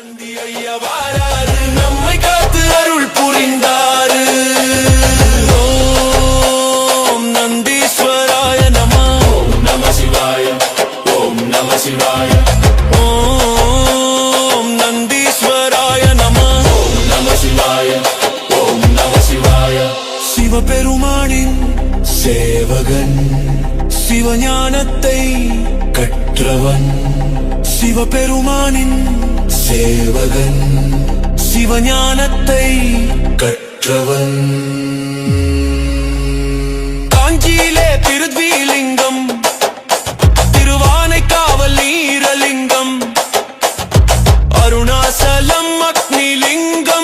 நந்தி ஐயா வாராரு, நம்மை காத்து அருள் புரிந்தாரு. ஓம் நந்தீஸ்வராய நம. ஓம் நம சிவாய. ஓம் நம சிவாய. ஓம் நந்தீஸ்வராய நம. ஓம் நம சிவாய. ஓம் நம சிவாய. சிவபெருமானின் சேவகன், சிவஞானத்தை கற்றவன். சிவபெருமானின் சேவகன், சிவஞானத்தை கற்றவன். காஞ்சியிலே திருத்விலிங்கம், திருவானைக்காவல் நீரலிங்கம், அருணாசலம் அக்னிலிங்கம்.